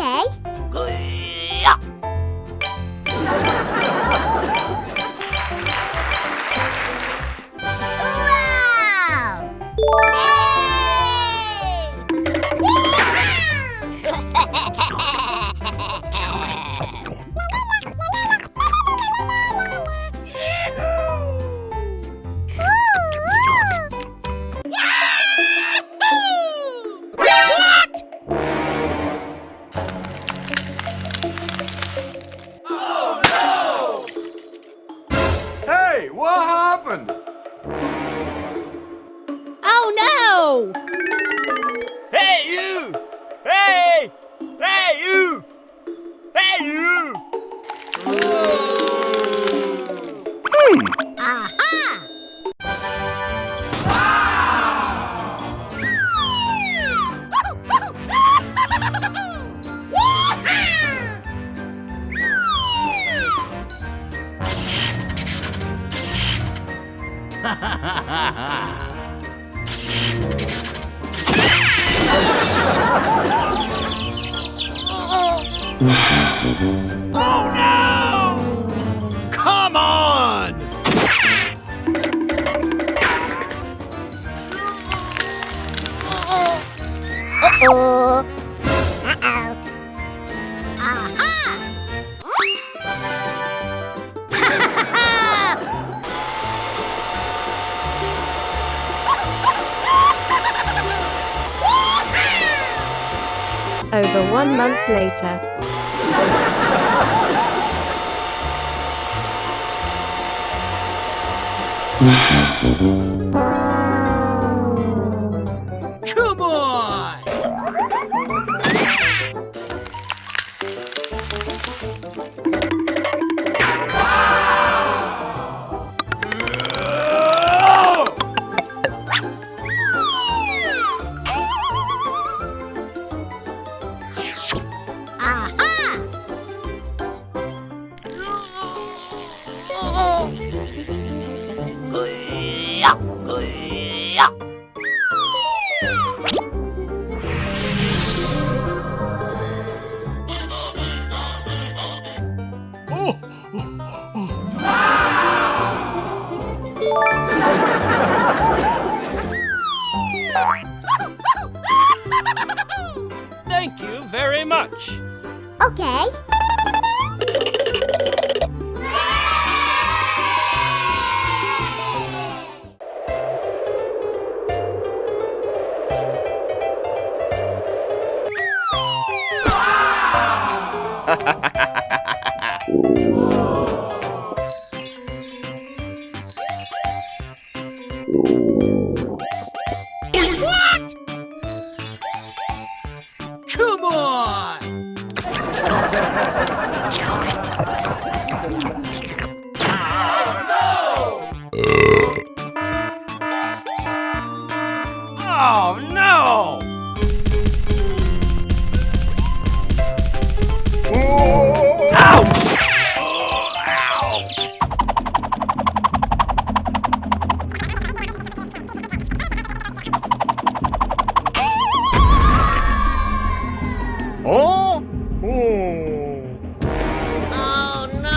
Okay. Wow! Hey, what happened? Oh no! Hey, you! Hey! Hey, you! Hey, you! Aha! Oh, no! Come on! Uh-oh. Aha! Over 1 month later. Come on! Thank you very much. Okay. Come on! Oh no! Ouch! Ouch! Oh? Oh, no!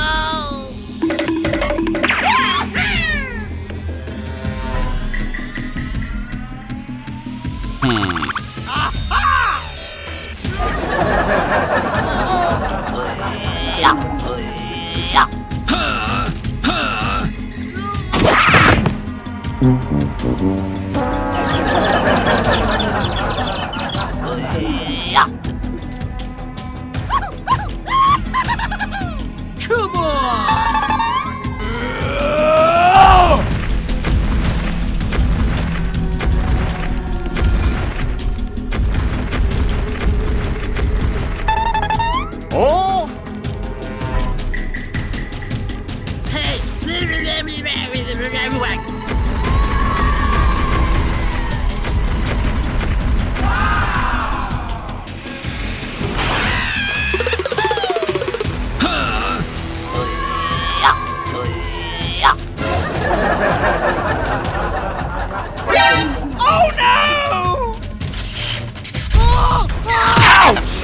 Come on! Oh? Hey! Oh no! Oh! Ouch!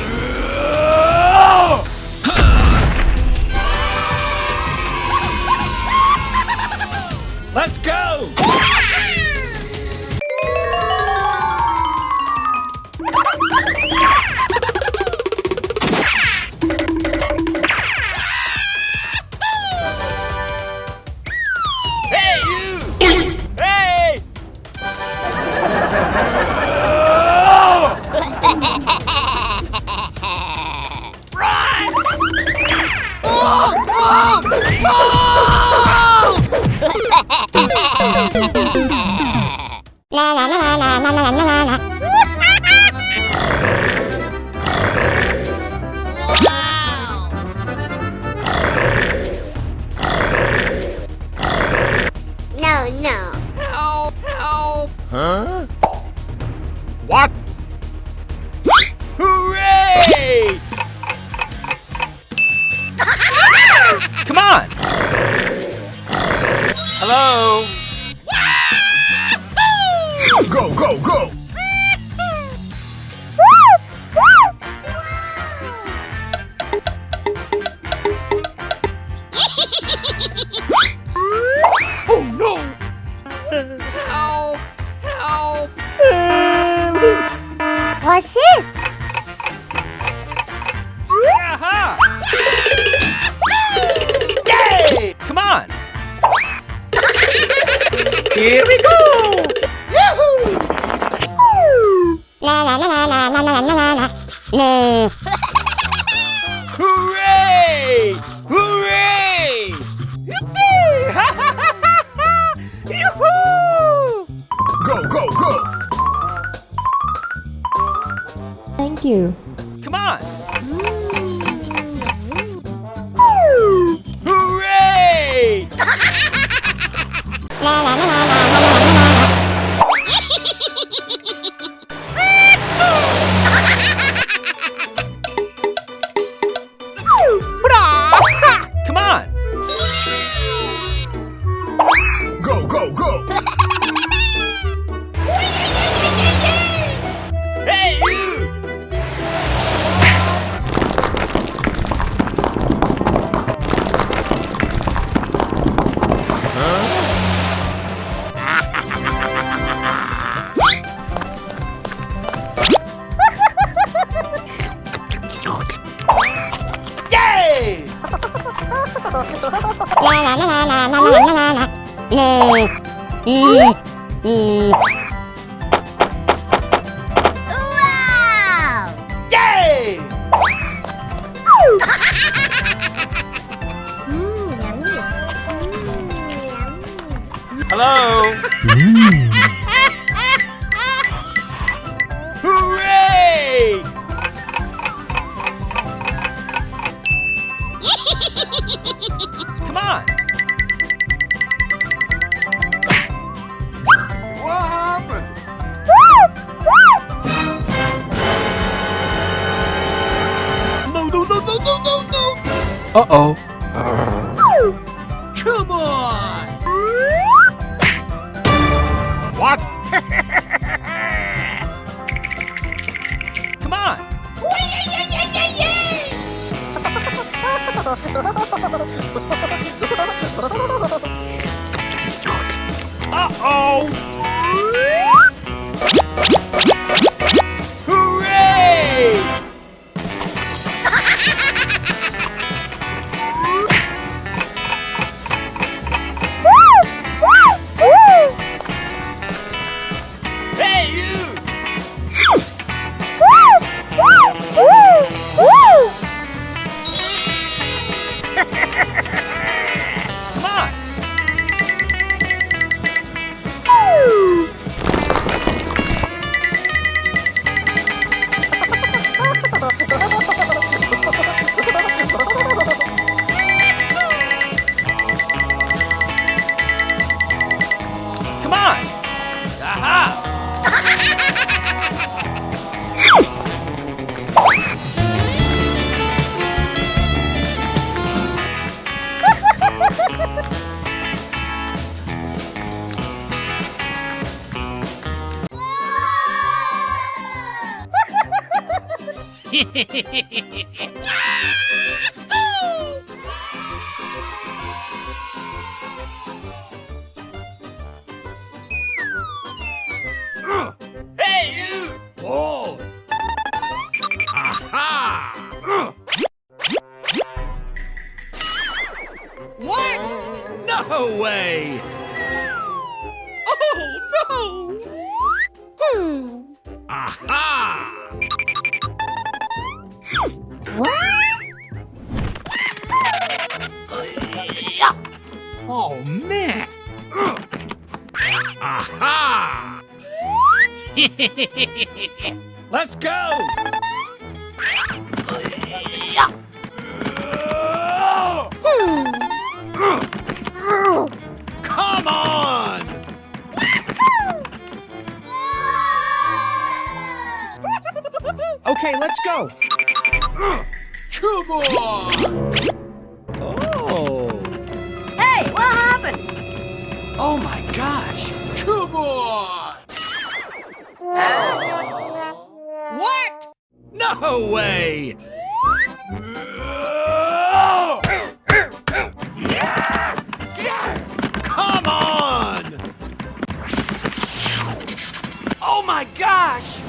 La la la la la la la la la. No, no. Help! Help! Huh? What? Hooray! Come on! Hello? Go, go, go! Oh no! Help! Help! What's this? Aha! Yay! Come on! Here we go! La la la la la la la la la. No. Hooray! Hooray! Yippee! Yoo-hoo! Go, go, go! Thank you. Come on! Hooray! La la la la la la la la. Come on! Go, go, go! Hey, you! Yay! La la la la la la la la la. No. Wow! Yay! Hello? Hooray! Come on! What happened? No, no, no, no, no, no, no! Uh-oh. Come on! What? Come on! Uh-oh! Hooray! Hey, you! Come on! Come on! Aha! Hey, you! Oh! Aha! What? No way! Oh, no! Aha! What? Let's go! Come on! Okay, let's go. Come on! Oh! Hey, what happened? Oh my gosh! Come on! What? No way! Come on! Oh my gosh!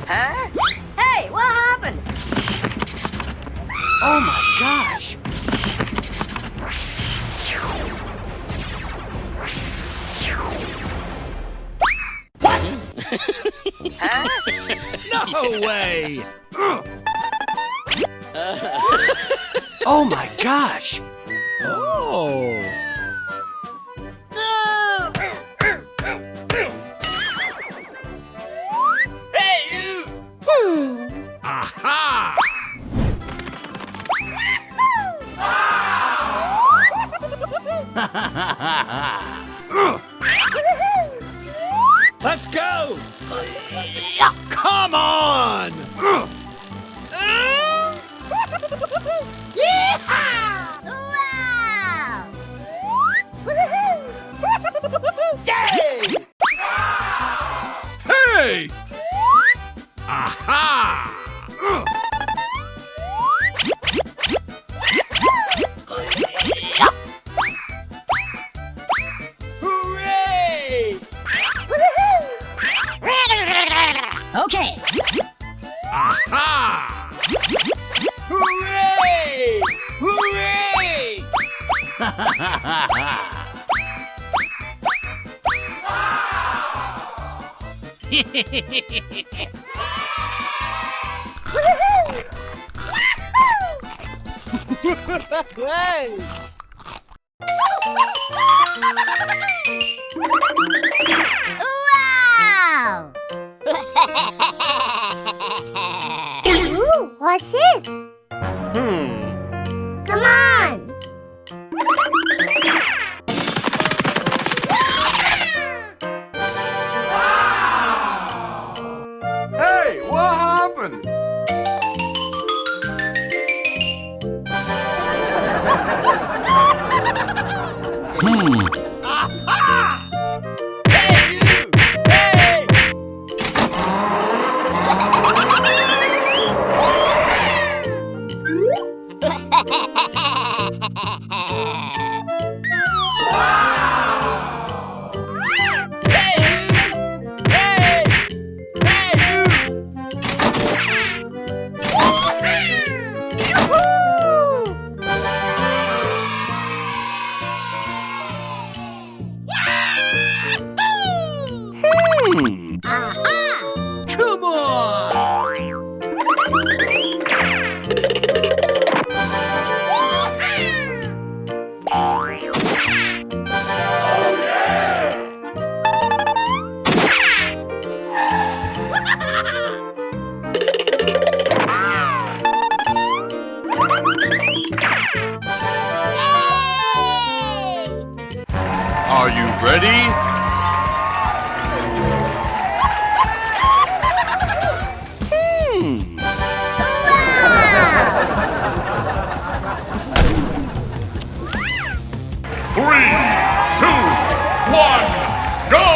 Hey, what happened? Oh my gosh! No way! Oh my gosh! Oh! Hey, you! Aha! Let's go! Come on! Wow! Hey! Aha! Hooray! Okay. Aha! Hooray! Hooray! Hey! Wow! Ooh, what's this? Come on! Hey, what happened? Hey, you! Hey! Hey, you! Hey! Hey, you! Come on! Are you ready? Three, two, one, go!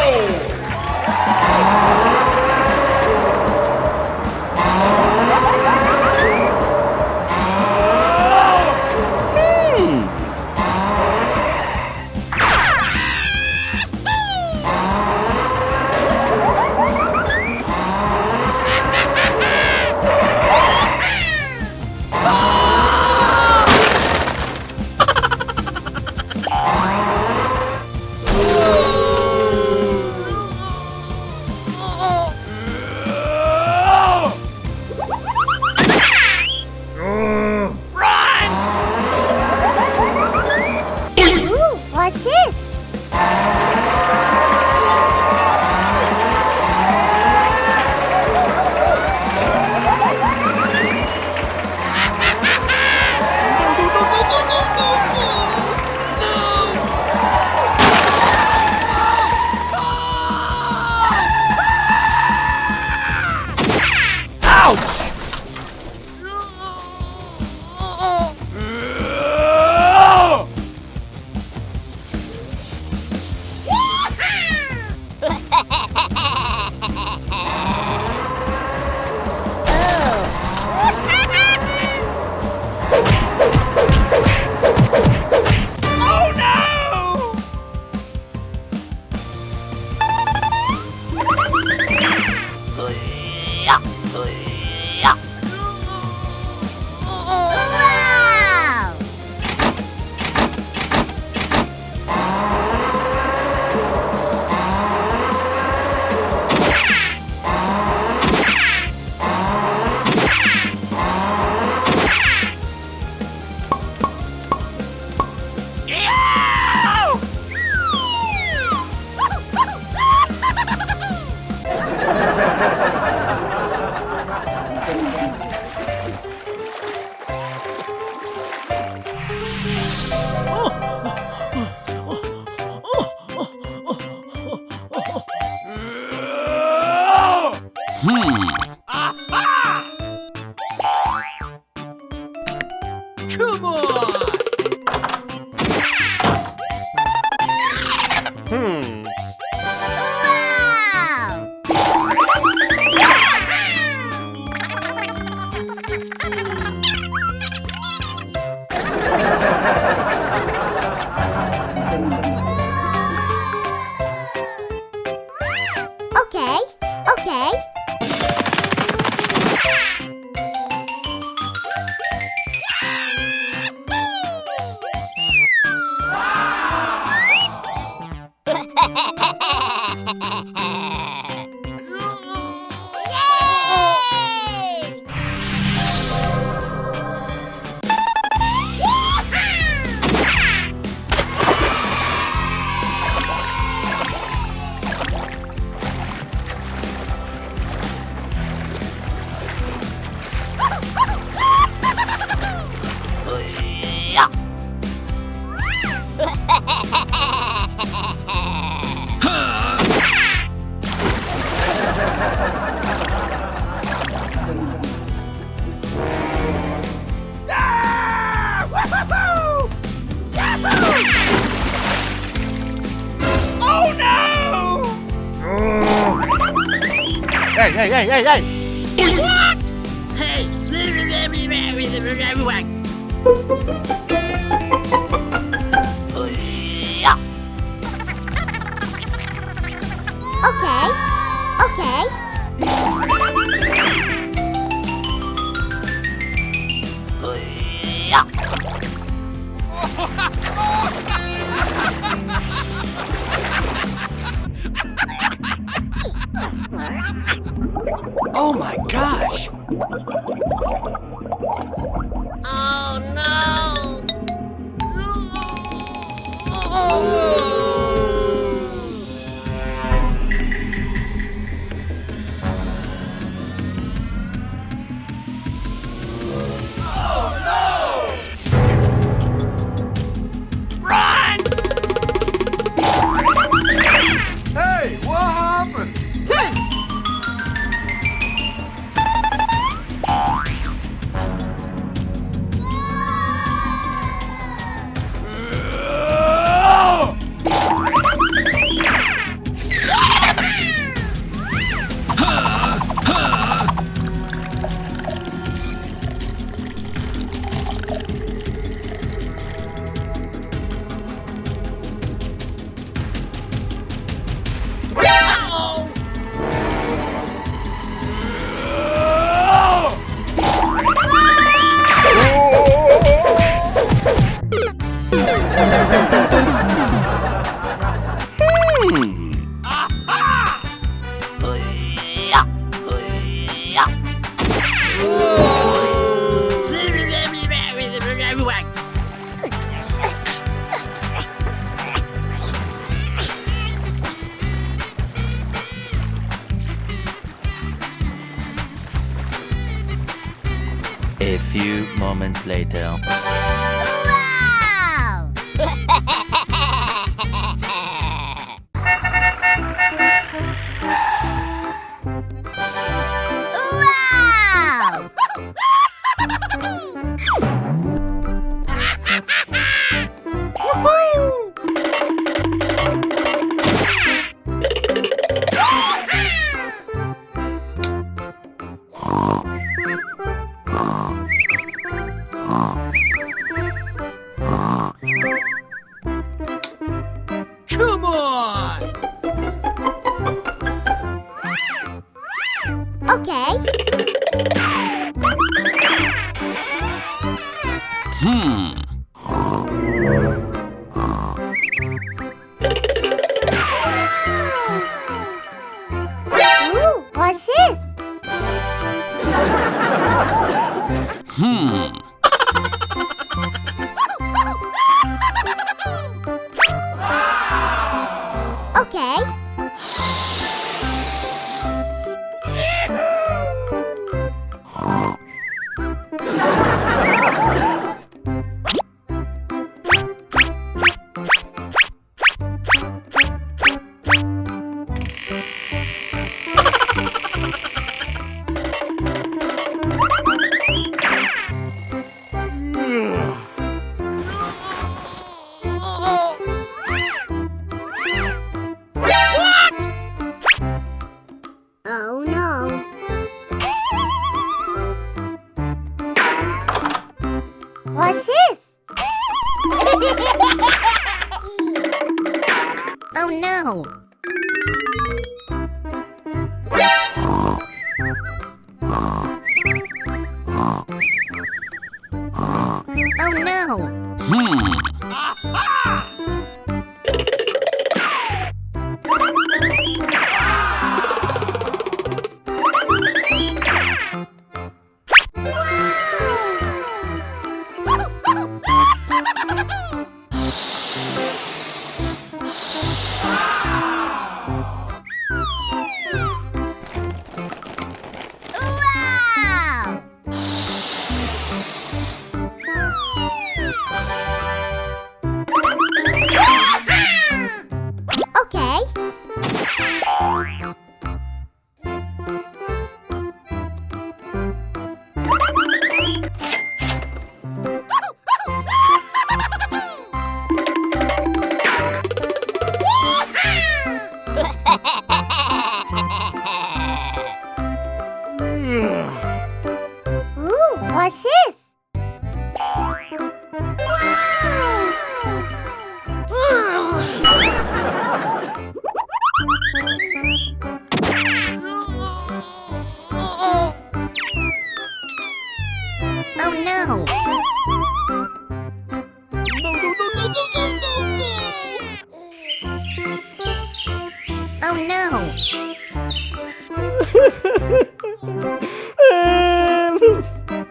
Hey! Okay. Okay. Oh my gosh! Run! Hey, what happened? A few moments later. Wow! Wow! Come on! Okay. Ooh, what's this? Okay. Oh no. What's this? Oh no. Oh no. Wow! no. No, no, no, no, no, no, no, Oh no. no!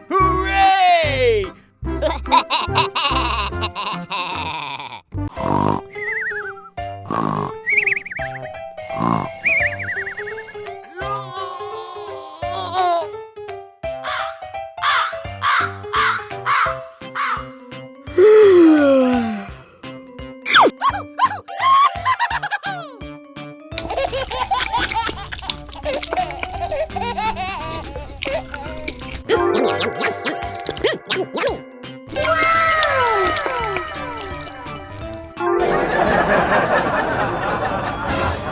Hooray!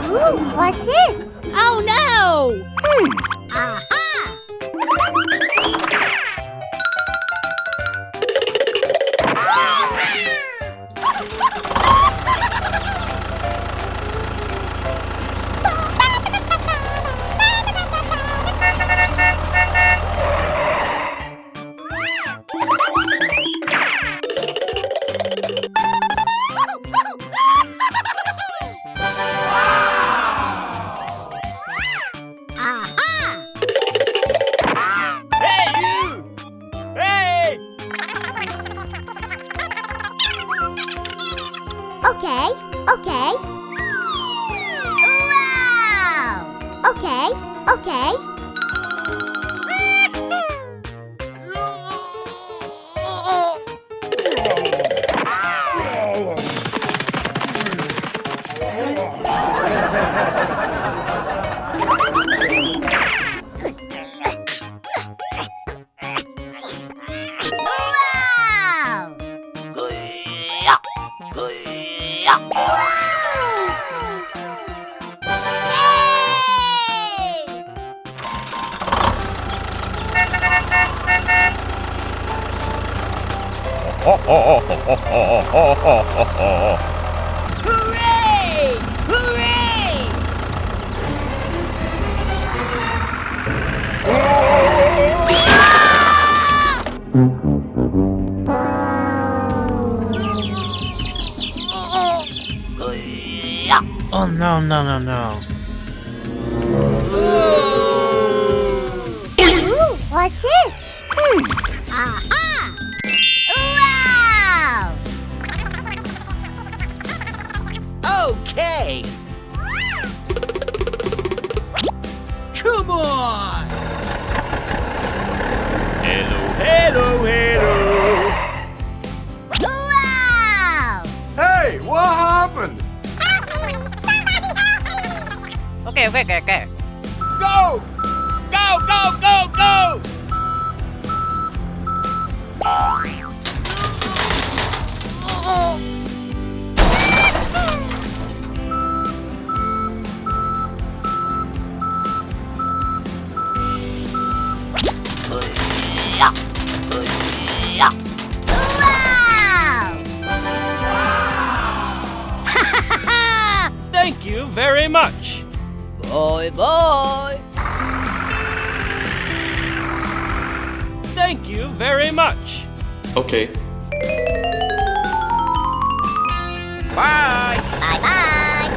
Ooh, what's this? Oh no! Aha! Hey, you! Hey! Okay, okay. Wow! Okay, okay. Wow! Yay! Hooray! Hooray! Oh no, no, no, no. Ooh, what's this? Aha! Wow! Okay. Come on. Hello, hello, hello! Wow! Hey, what happened? Help me! Somebody help me! Okay. Go! Go, go, go, go! Wow! Thank you very much. Bye bye. Thank you very much. Okay. Bye! Bye-bye!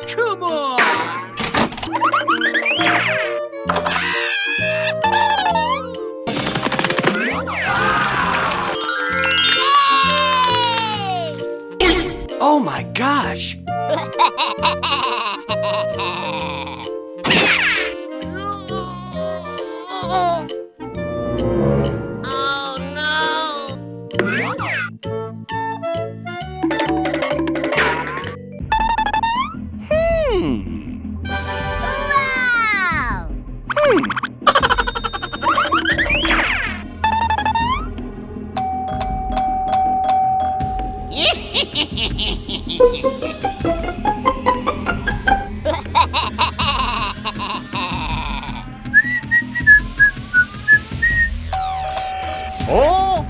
Come on. Oh my gosh. Oh no! Wow! Oh!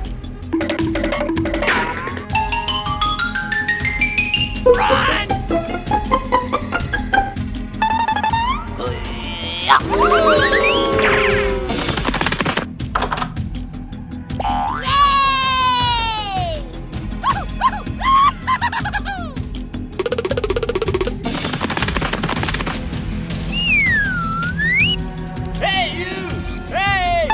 Hey, you! Hey!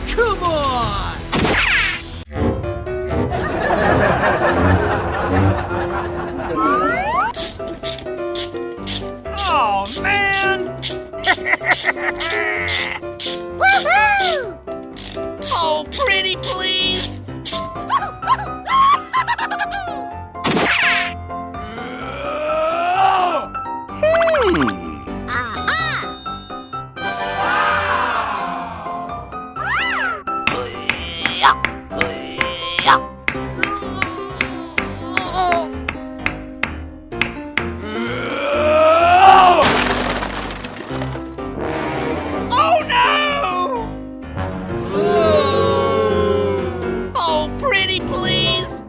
Come on! Oh, man! Woohoo! Oh, pretty please! Oh no! Oh, pretty please!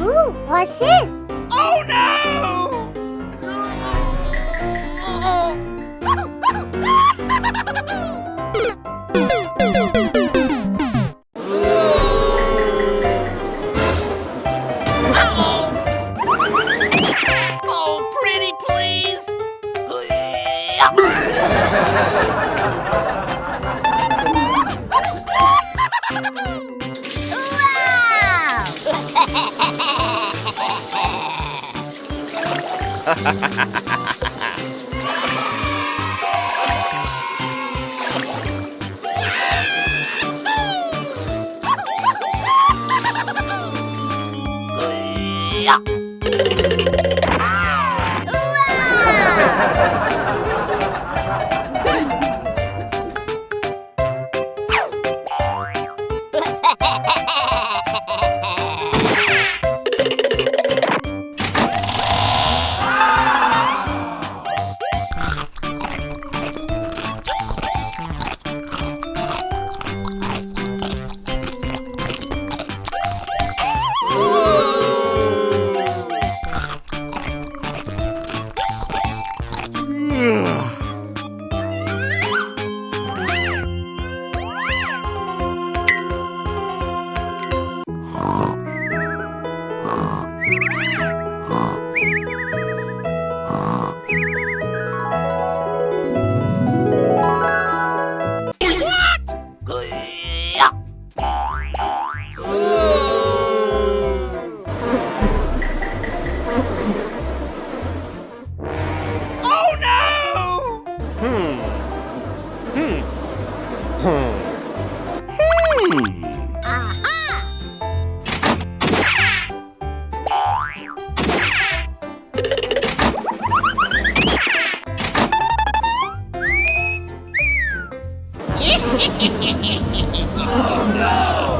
Ooh, what's this? Oh no! Oh, pretty please! Oh no!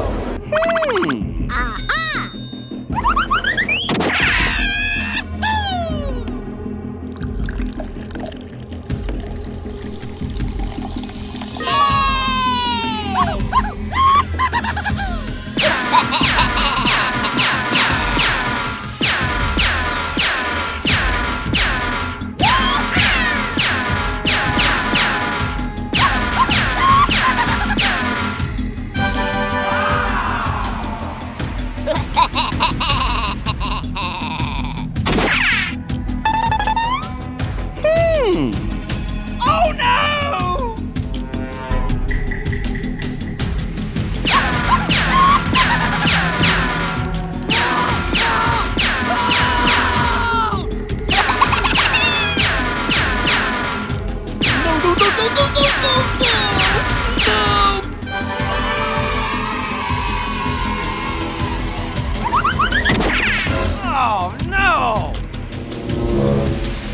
Oh no!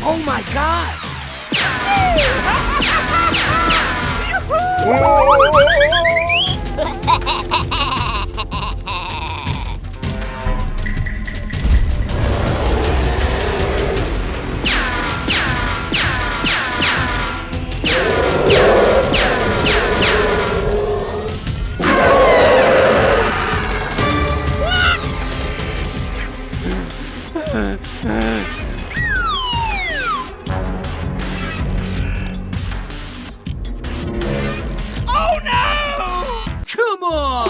Oh my gosh! Oh no! Come on!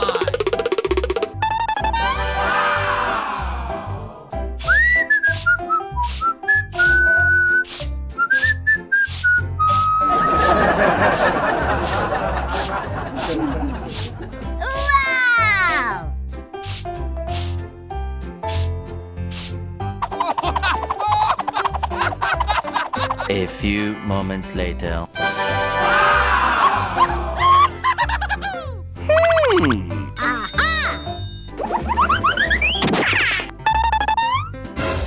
Wow! A few moments later.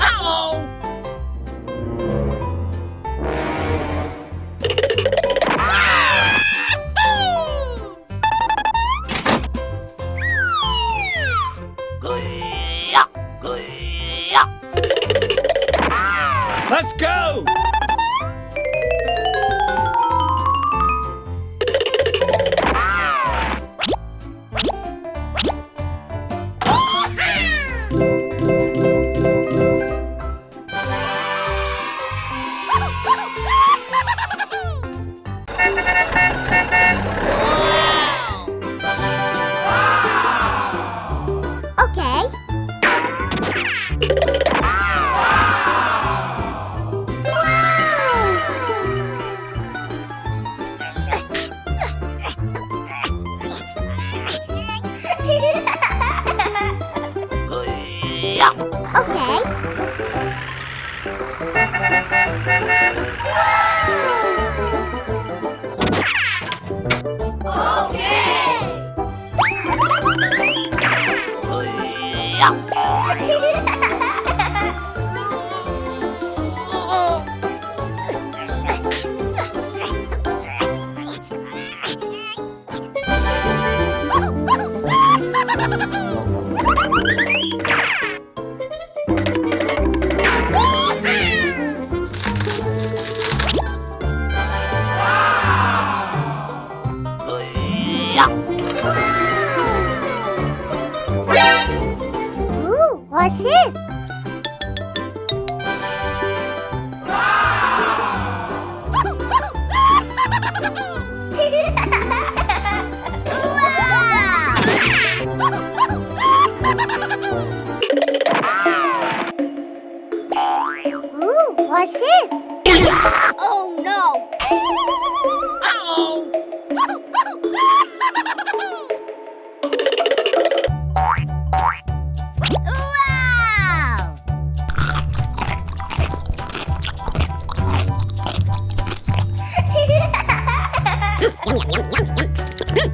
Uh-oh! Let's go! Okay. Okay. Ooh, what's this? Ooh, what's this? Oh no! Uh-oh! Wow! Yum, yum, yum, yum, yum.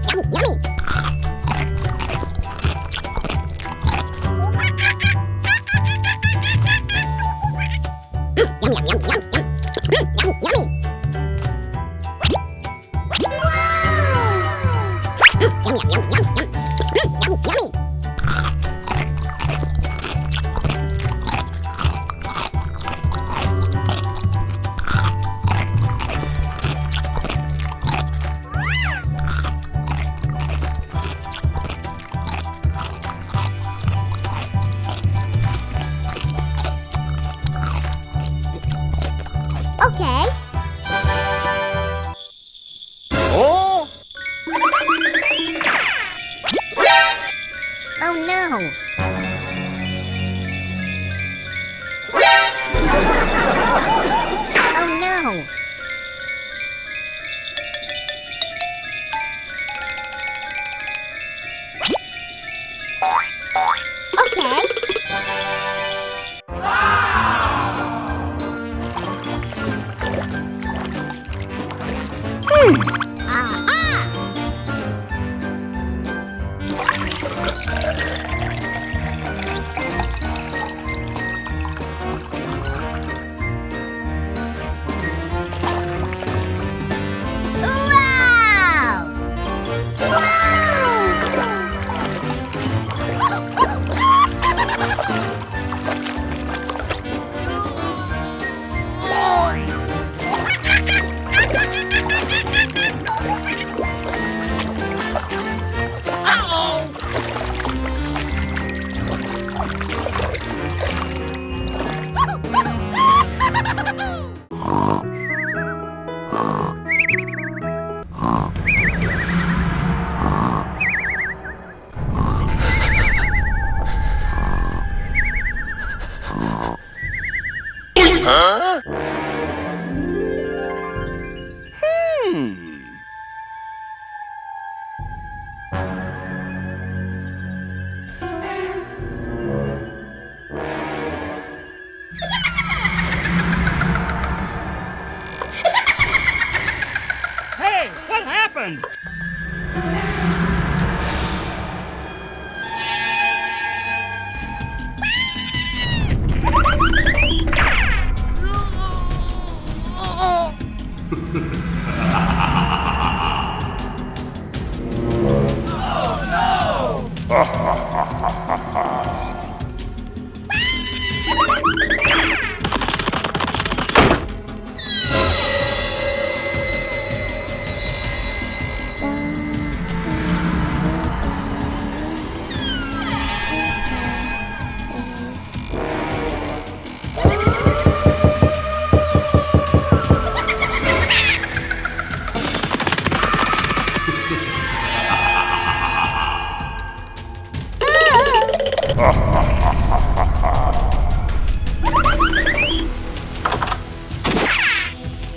Okay. Oh! Oh no. Oh no. Okay. Wow! Hey, what happened?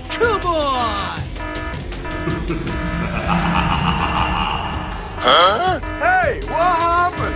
Come on! Hey, what happened?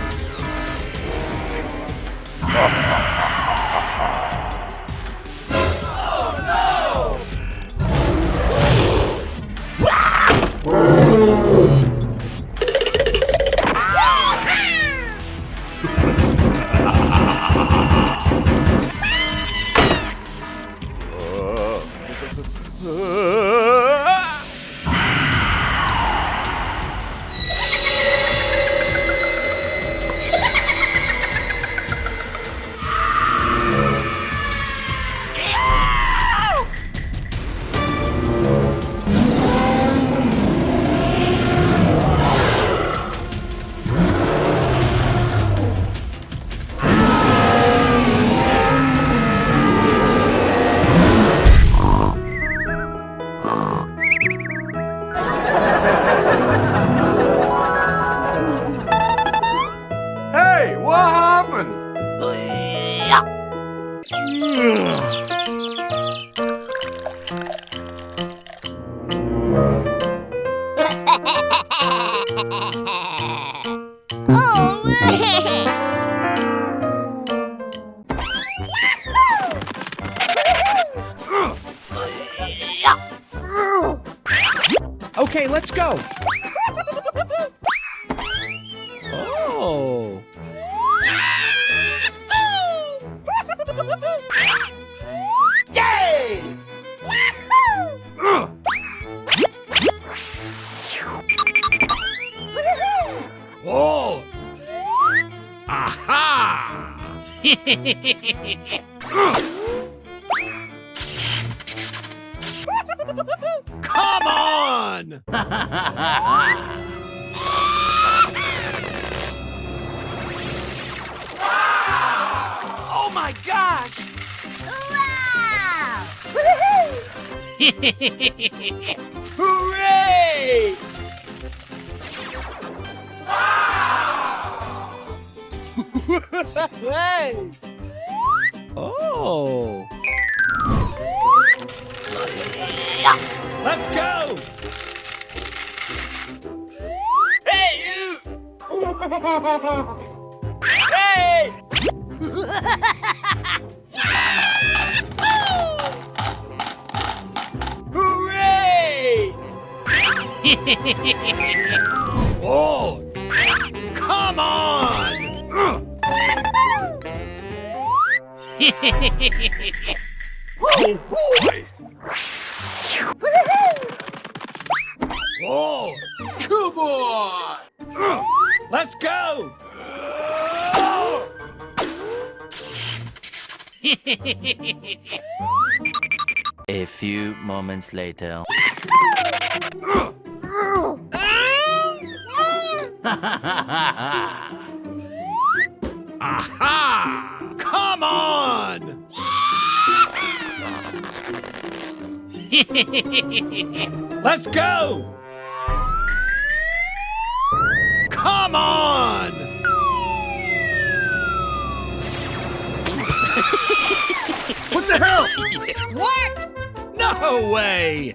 Hey, what happened? Okay, let's go. Oh. Yay! Oh! Aha! Come on! Oh my gosh! Wow! Hooray! Hey! Oh! Let's go! Hey, you! Hey! Hooray! Oh! Come on! Oh boy! Oh! Come on! Let's go! A few moments later. Aha! Come on! Let's go! Come on! What the hell? What? No way!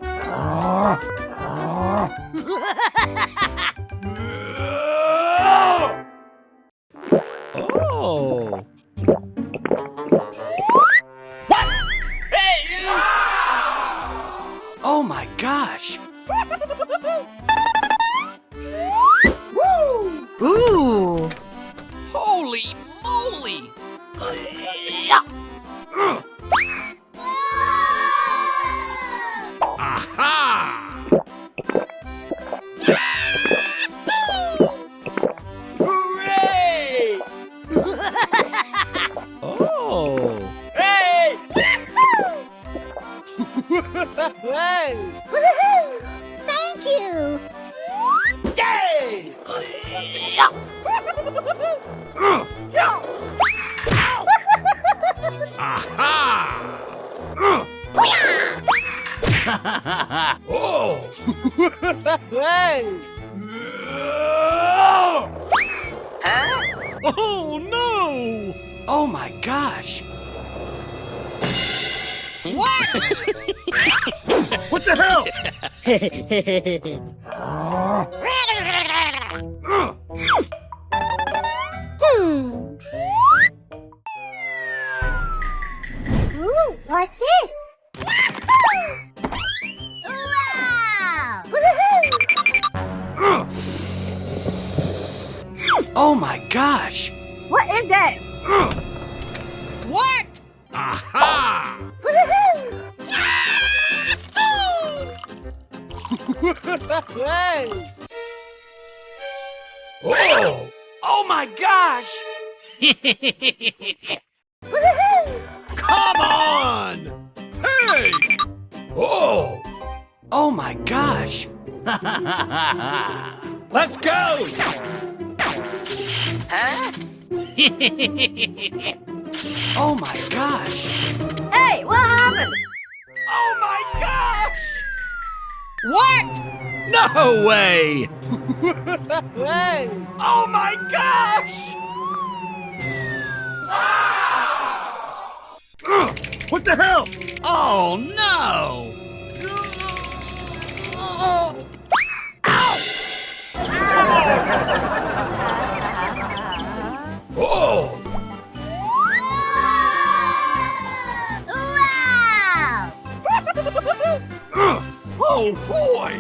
Oh! Hey, you! Oh my gosh! Ooh! Holy moly! Aha! Hooray! Oh! Hey! Hey! Woohoo! Thank you! Yay! Aha! Oh! Hey! Oh no! Oh my gosh! What? What the hell? Ooh, what's it? Wow! Woohoo! Oh my gosh! What is that? What? Aha! Woohoo! Hey! Oh! Oh my gosh! Woohoo! Come on! Hey! Oh! Oh my gosh! Let's go! Oh my gosh! Hey, what happened? Oh my gosh! What? No way! Hey! Oh my gosh! What the hell? Oh no! Oh! Wow! Oh boy!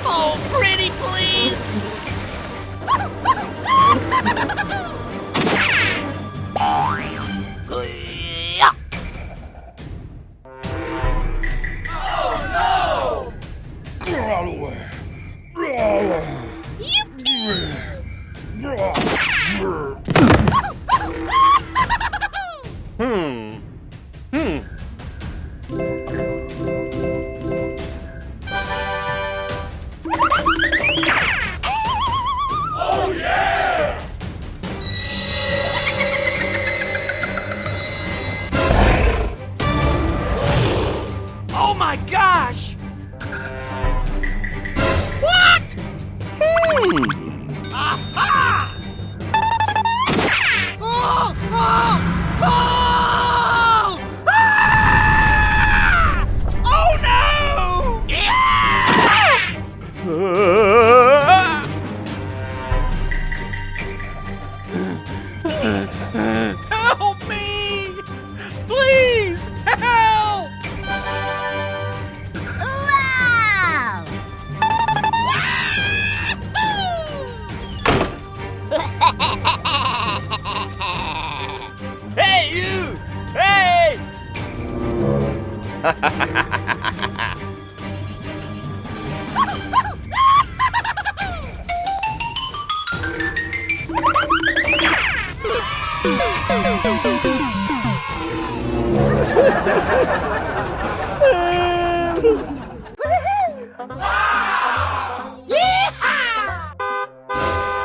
Oh, pretty, please! Get out of the way. Oh my gosh! What? Aha! Oh! Oh! Oh! Ah! Oh no! Help me! Please, help! Wow! Hey, you! Hey!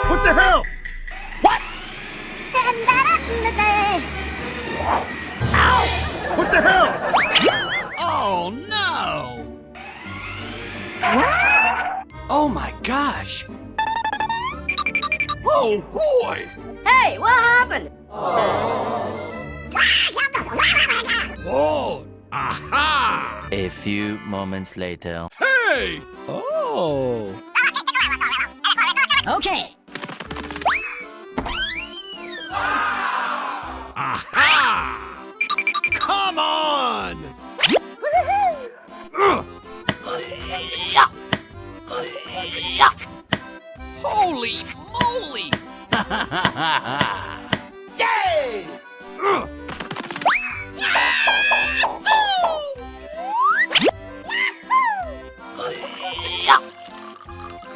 What the hell? What the hell? Oh no! Oh my gosh! Oh boy! Hey, what happened? Whoa! Aha! A few moments later. Hey! Oh! Okay. Aha! Come on! Holy moly! Yay!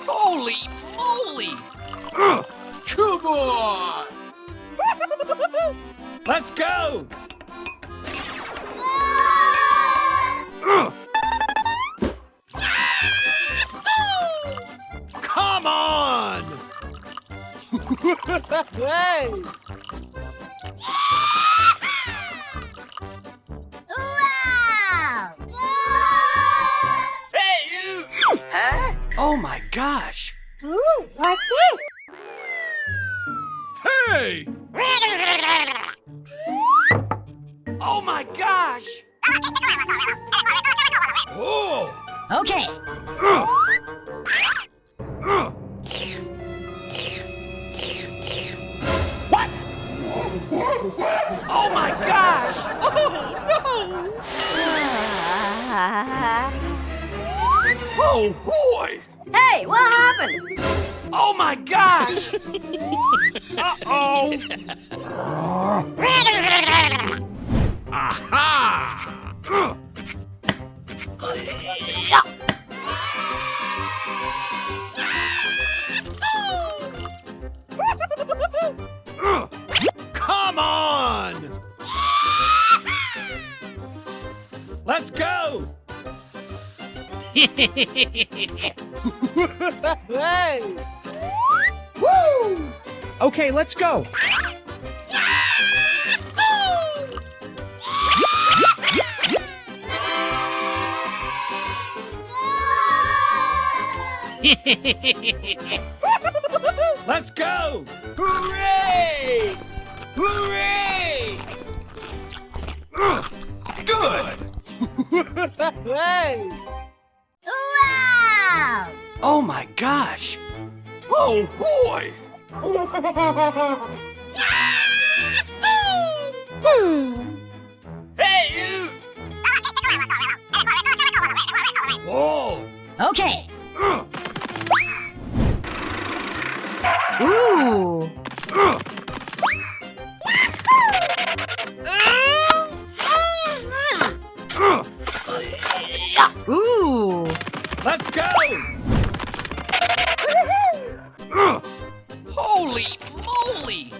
Holy moly! Come on! Let's go! Come on! Hey! Wow! Hey, you! Huh? Oh my gosh! Ooh, what's it? Hey! Oh my gosh! Oh! Okay. Oh my gosh! Oh boy! Hey, what happened? Oh my gosh! Uh-oh! Aha! Come on! Let's go! Hey! Woo! Okay, let's go. Let's go! Hooray! Hooray! Good! Hey! Wow! Oh my gosh! Oh boy! Hey, you! Whoa! Okay. Ooh. Ooh. Let's go! Holy moly!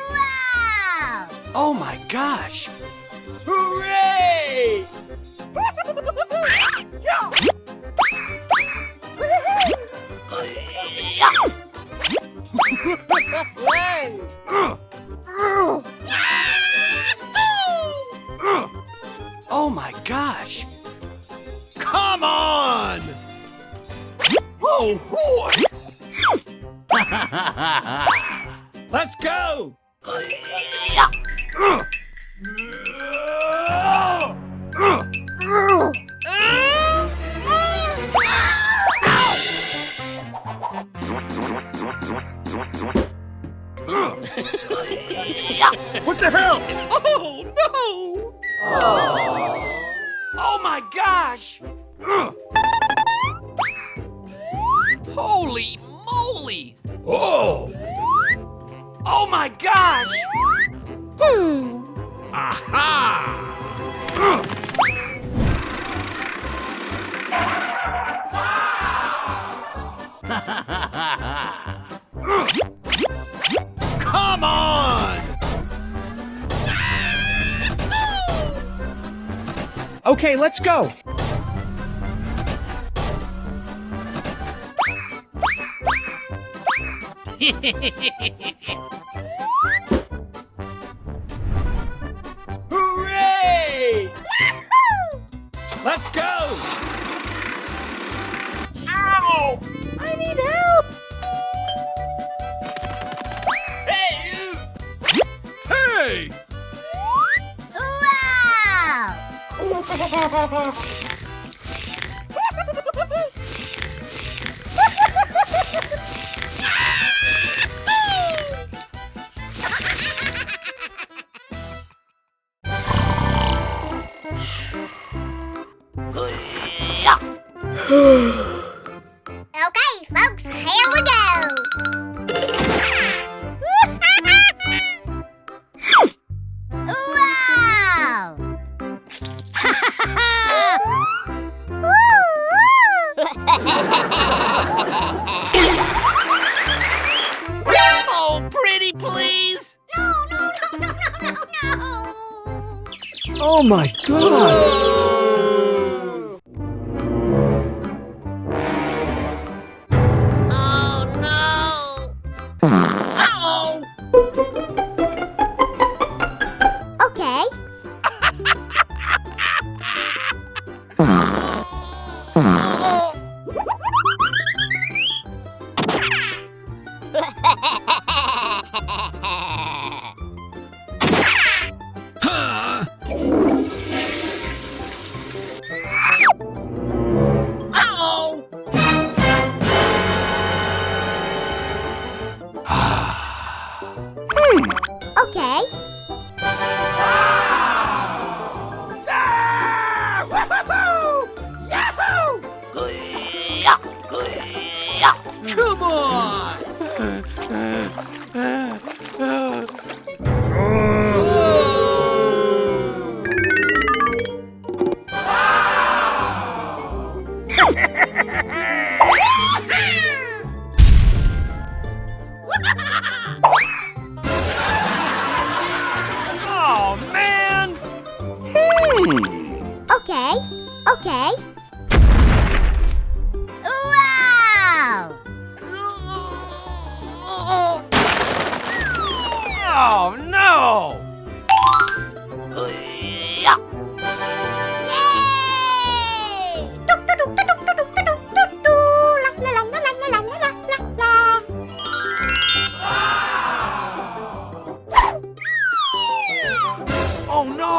Wow! Oh my gosh! Hooray! Hey! Oh my gosh! Come on! Oh boy! Let's go! What the hell? Oh no! Oh my gosh! Holy moly! Oh! Oh my gosh! Aha! Come on! Okay, let's go. Hooray! Let's go! Ow! I need help! Hey! Wow! Okay, folks, here we go! Wow! Oh, pretty please! No, no, no, no, no, no, no! Oh my god. Oh no! Uh-oh! Okay. Uh-oh! Okay. Ah! Woohoo! Yahoo! Come on! Oh man! Okay. Okay. Wow! Oh no! Yay! Tuk, tuk, tuk, tuk, tuk, tuk, tuk, tuk, tuk. La, la, la, la, la, la, la, la, la. Oh no!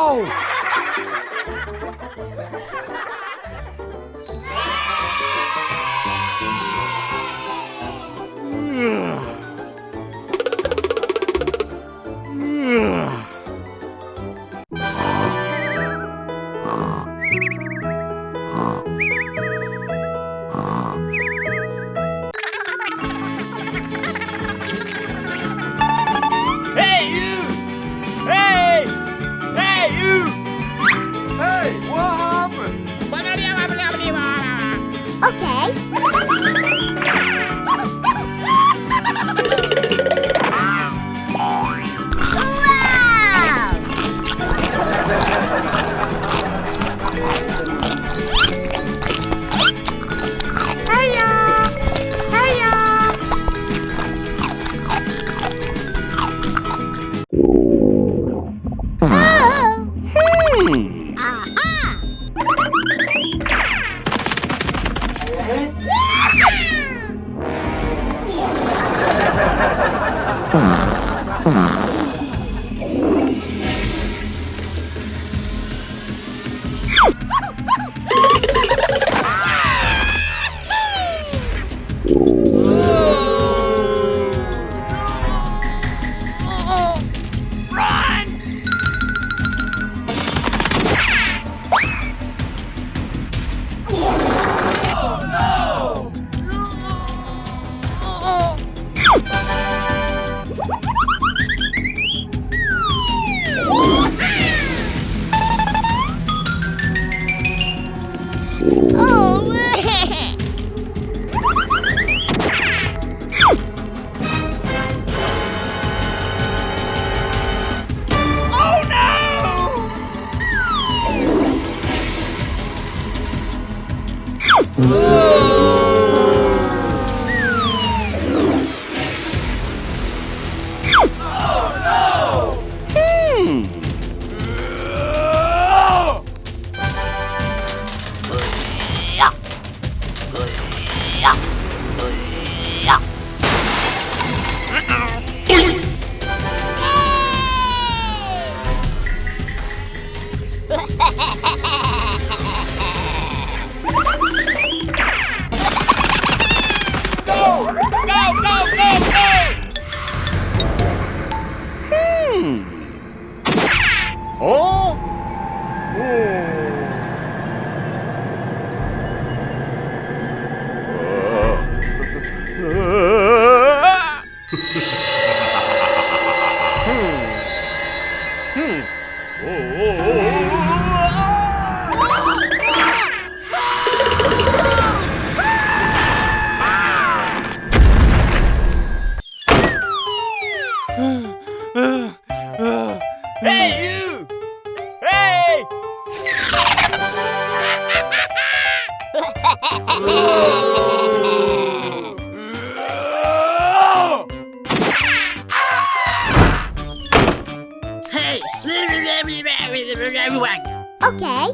Okay,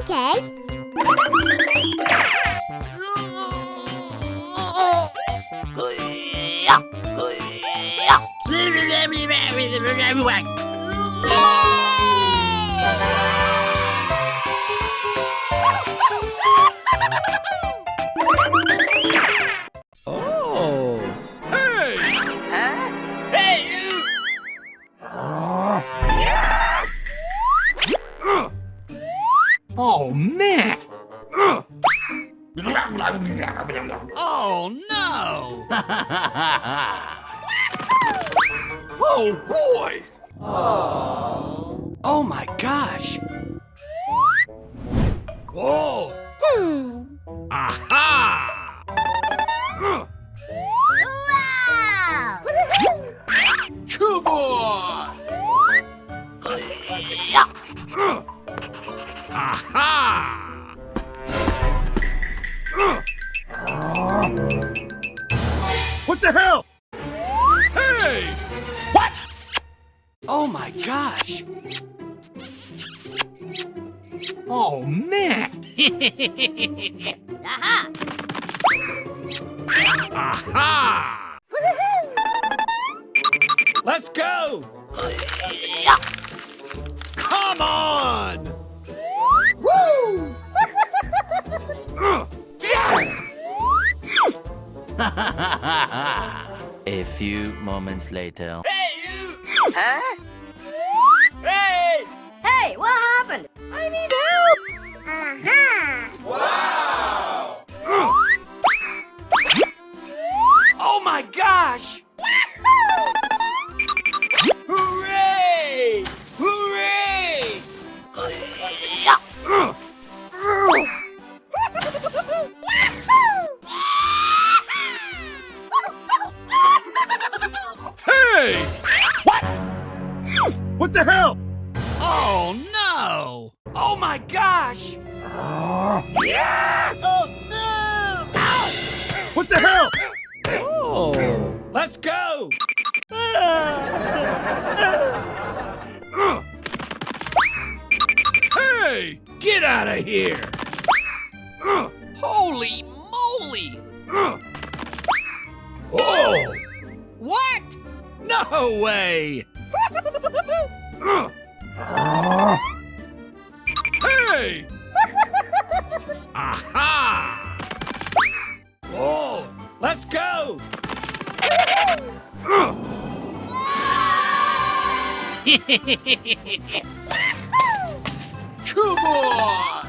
okay. Oh, man! Oh, no! Oh, boy! Oh, my gosh! Whoa! Aha! Wow! Come on! Aha! What the hell? Hey! Oh, my gosh! Oh, man! Aha! Aha! Let's go! Come on! Woo! A few moments later. Huh? Hey! Hey, what happened? I need help! Aha! Oh my gosh! Hooray! Hooray! Hey! What the hell? Oh, no! Oh my gosh! What the hell? Let's go! Hey! Get out of here! Holy moly! Oh! What? No! No way! Hey! Aha! Oh, let's go! Come on!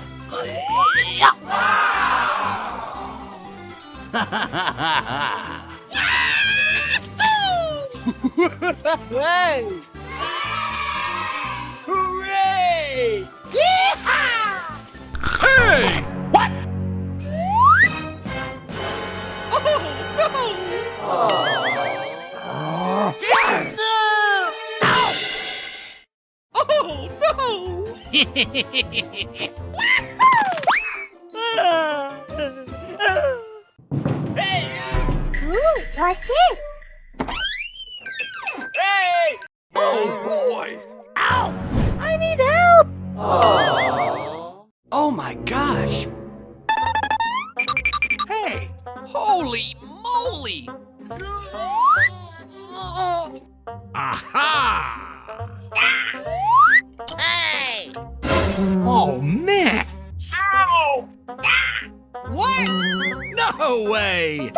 Hey! Hooray! Hey! What? Ooh, what's it? Hey! Oh boy! I need help! Oh my gosh! Hey! Holy moly! Aha! Hey! Oh man! What? No way!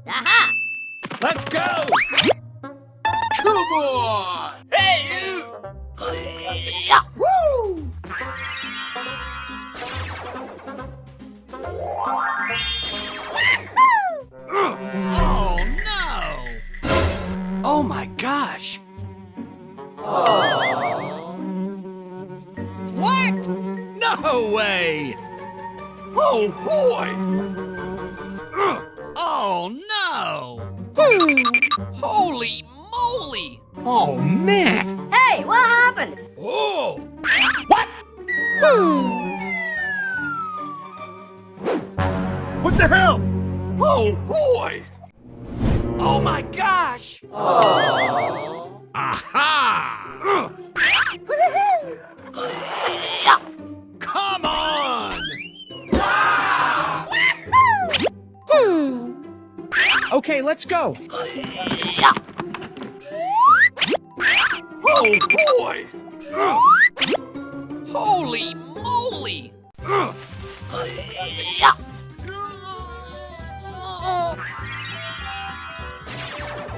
Aha! Let's go! Come on! Hey! Woo! Oh no! Oh my gosh! What? No way! Oh boy! Oh no! Holy moly! Oh man! Hey, what happened? Oh! What the hell? Oh boy! Oh my gosh! Aha! Come on! Okay, let's go! Oh boy! Holy moly!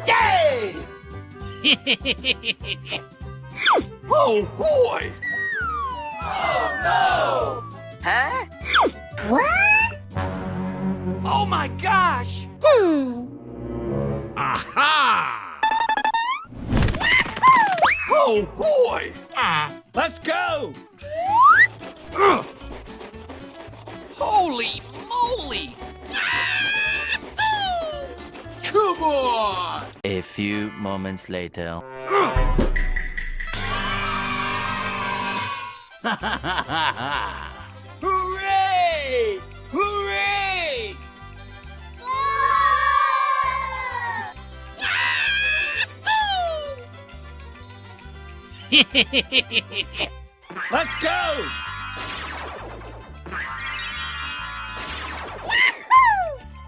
Yay! Oh boy! Huh? Oh my gosh! Aha! Oh boy! Let's go! Holy moly! Come on! A few moments later. Hooray! Hooray! Let's go!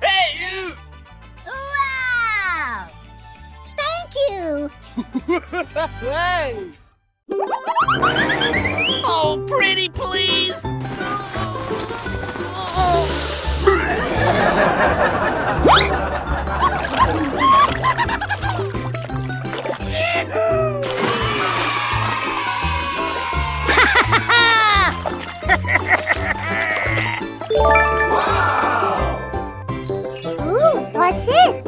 Hey, you! Wow! Thank you! Hey! Oh, pretty please! Ooh, what's this?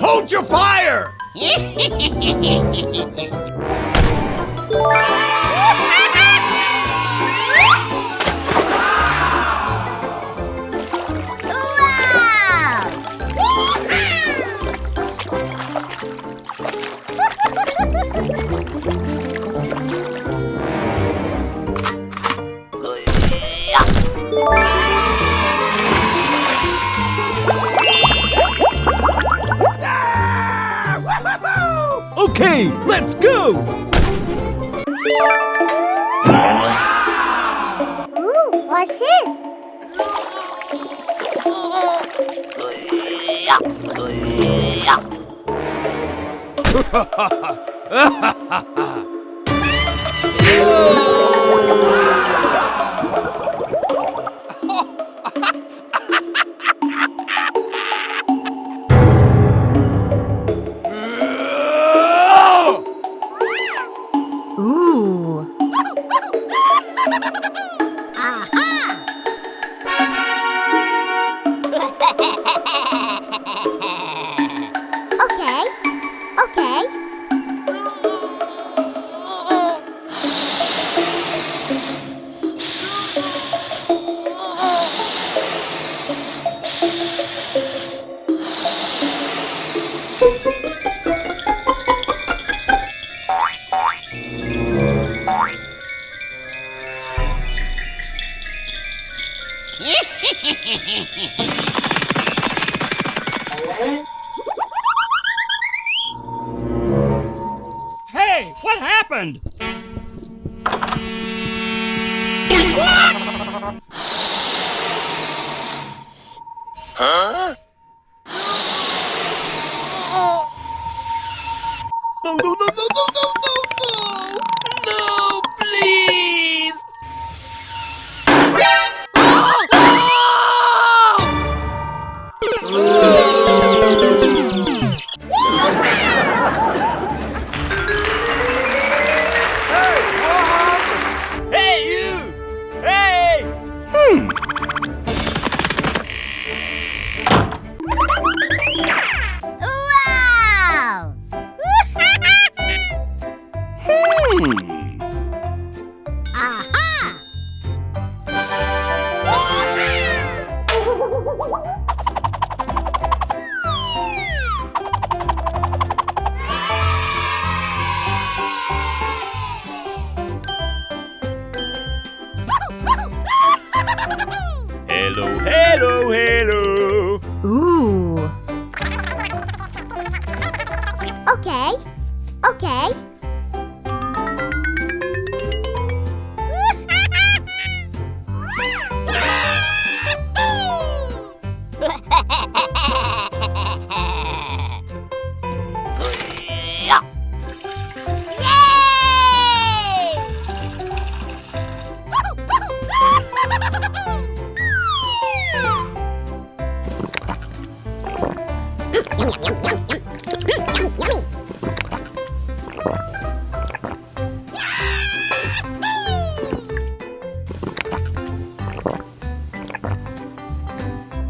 Hold your fire! Okay, let's go! Ooh, what's this? Ooh. Okay. Okay. Hey, what happened? Huh? No, no, no, no, no, no, no, no! No, please! Hey, you! Hey! Wow! Hello, hello, hello. Ooh. Okay. Okay.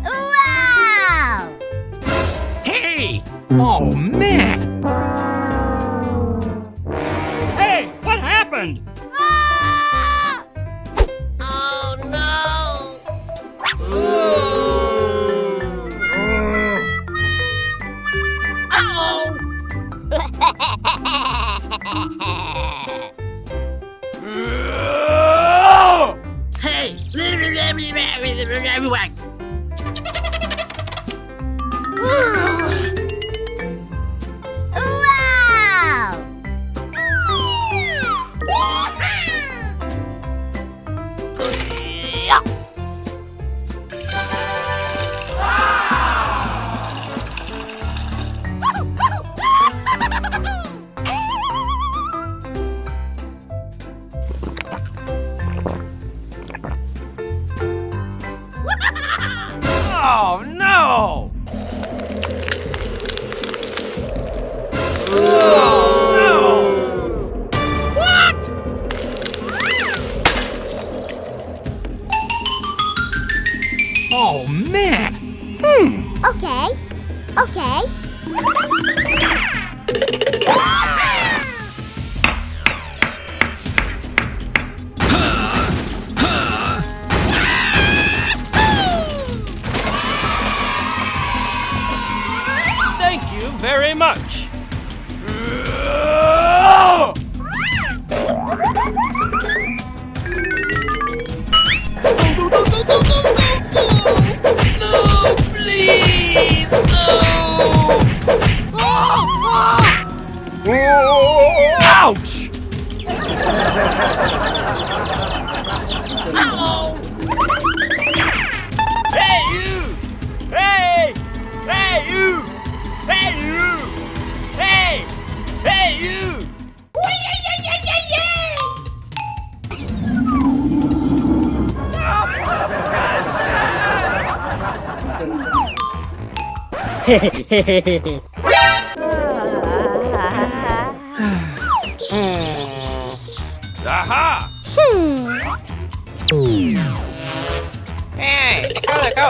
Wow! Hey! Oh, man! Hey, what happened? Oh no! Hey! Wow! Oh, no! Oh, man! Okay. Okay. Thank you very much. No, no, no, no, no, no, no! No, please! No! Ouch! Hey, you! Hey! Hey, you! Hey, you! Aha! Hey, let go.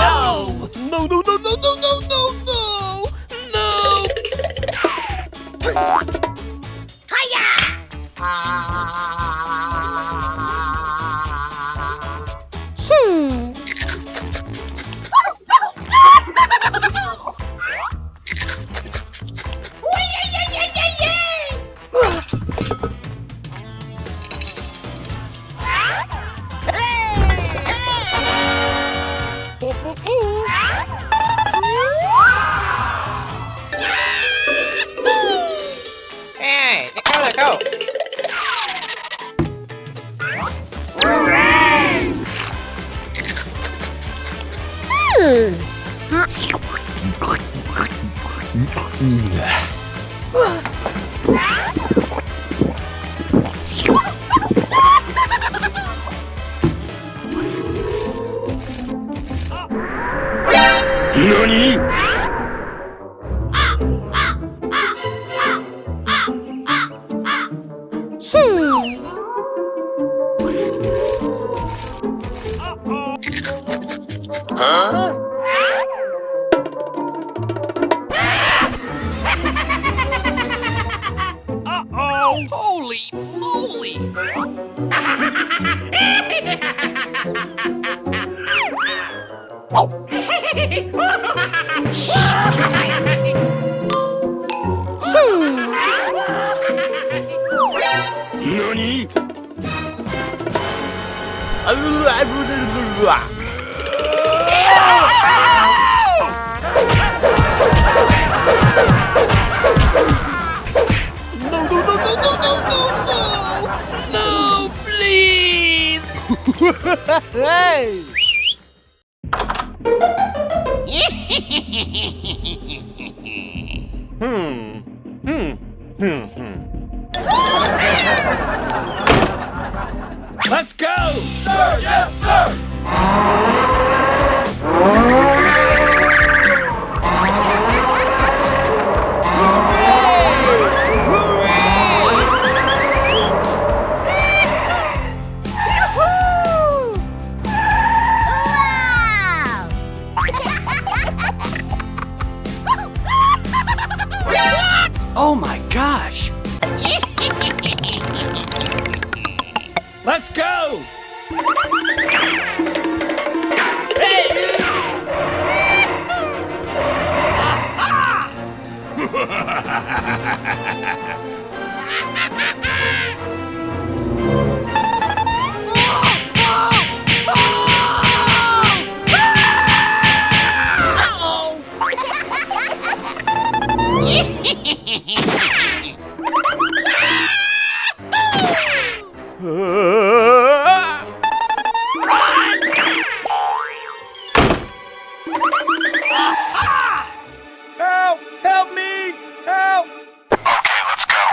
No! No, no, no, no, no, no, no, no! Hey, let go. NANI?! Uh-oh! Holy moly! NANI?! No, no, no, no, no, no, no, no! No, please! Hey! Let's go! Sir, yes, sir! Oh my gosh! Let's go! Hey, Help! Help me! Help! Okay, let's go.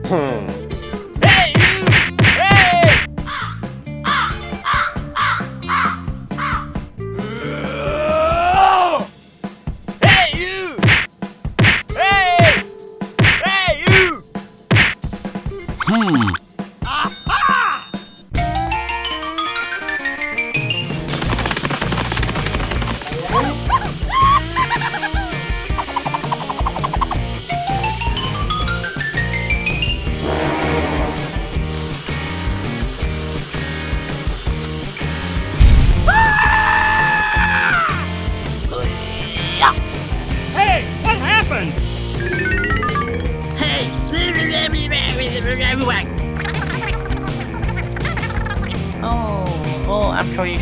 Hey, you! Hey! Hey, you! Hey! Hey, you! Hey, what happened? Hey! Oh, I'm sorry.